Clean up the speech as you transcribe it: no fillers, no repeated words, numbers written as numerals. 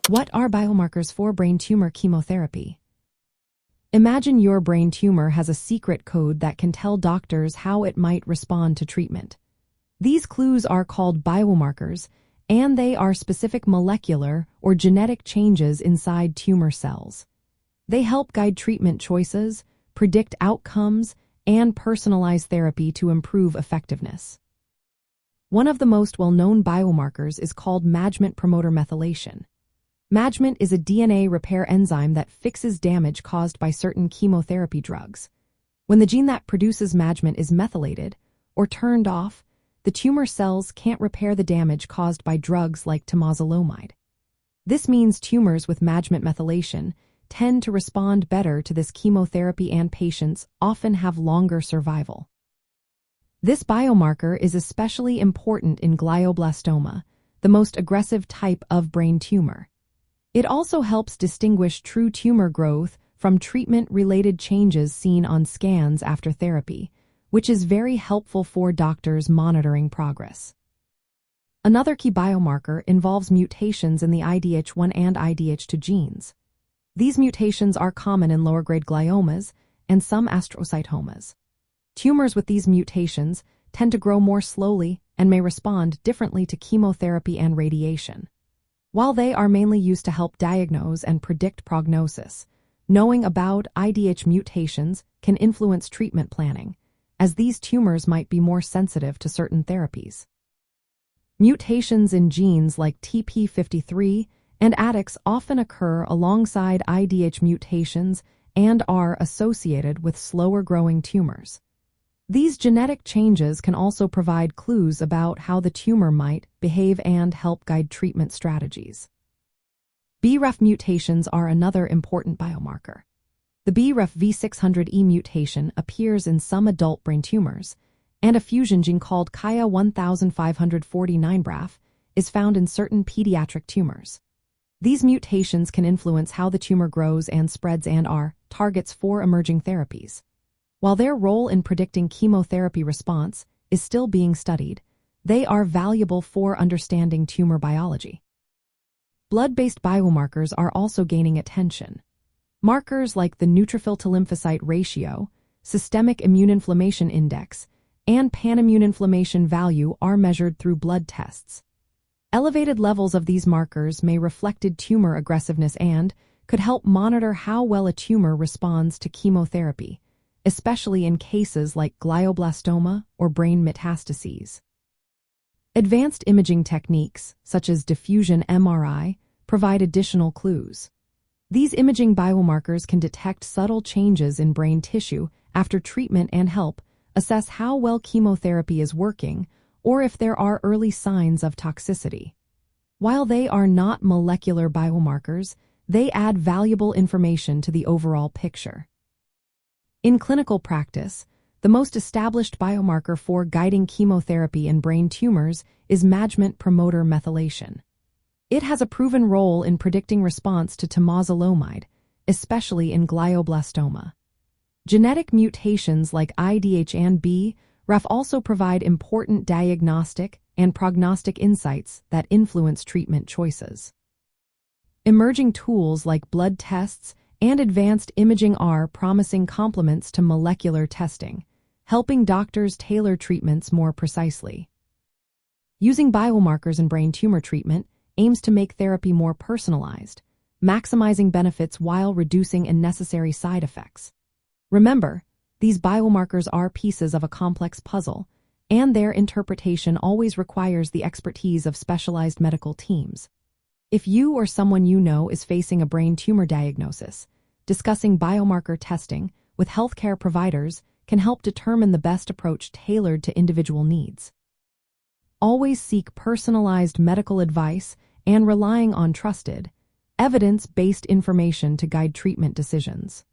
What are biomarkers for brain tumor chemotherapy? Imagine your brain tumor has a secret code that can tell doctors how it might respond to treatment. These clues are called biomarkers, and they are specific molecular or genetic changes inside tumor cells. They help guide treatment choices, predict outcomes, and personalize therapy to improve effectiveness. One of the most well-known biomarkers is called management promoter methylation. Management is a DNA repair enzyme that fixes damage caused by certain chemotherapy drugs. When the gene that produces management is methylated or turned off, the tumor cells can't repair the damage caused by drugs like temozolomide. This means tumors with management methylation tend to respond better to this chemotherapy, and patients often have longer survival. This biomarker is especially important in glioblastoma, the most aggressive type of brain tumor. It also helps distinguish true tumor growth from treatment-related changes seen on scans after therapy, which is very helpful for doctors monitoring progress. Another key biomarker involves mutations in the IDH1 and IDH2 genes. These mutations are common in lower-grade gliomas and some astrocytomas. Tumors with these mutations tend to grow more slowly and may respond differently to chemotherapy and radiation. While they are mainly used to help diagnose and predict prognosis, knowing about IDH mutations can influence treatment planning, as these tumors might be more sensitive to certain therapies. Mutations in genes like TP53 and ADX often occur alongside IDH mutations and are associated with slower-growing tumors. These genetic changes can also provide clues about how the tumor might behave and help guide treatment strategies. BRAF mutations are another important biomarker. The BRAF V600E mutation appears in some adult brain tumors, and a fusion gene called Kia 1549 BRAF is found in certain pediatric tumors. These mutations can influence how the tumor grows and spreads and are targets for emerging therapies. While their role in predicting chemotherapy response is still being studied, they are valuable for understanding tumor biology. Blood-based biomarkers are also gaining attention. Markers like the neutrophil to lymphocyte ratio, systemic immune inflammation index, and pan-immune inflammation value are measured through blood tests. Elevated levels of these markers may reflect tumor aggressiveness and could help monitor how well a tumor responds to chemotherapy, especially in cases like glioblastoma or brain metastases. Advanced imaging techniques, such as diffusion MRI, provide additional clues. These imaging biomarkers can detect subtle changes in brain tissue after treatment and help assess how well chemotherapy is working or if there are early signs of toxicity. While they are not molecular biomarkers, they add valuable information to the overall picture. In clinical practice, the most established biomarker for guiding chemotherapy in brain tumors is management promoter methylation. It has a proven role in predicting response to temozolomide, especially in glioblastoma. Genetic mutations like IDH and BRAF also provide important diagnostic and prognostic insights that influence treatment choices. Emerging tools like blood tests and advanced imaging are promising complements to molecular testing, helping doctors tailor treatments more precisely. Using biomarkers in brain tumor treatment aims to make therapy more personalized, maximizing benefits while reducing unnecessary side effects. Remember, these biomarkers are pieces of a complex puzzle, and their interpretation always requires the expertise of specialized medical teams. If you or someone you know is facing a brain tumor diagnosis, discussing biomarker testing with healthcare providers can help determine the best approach tailored to individual needs. Always seek personalized medical advice and relying on trusted, evidence-based information to guide treatment decisions.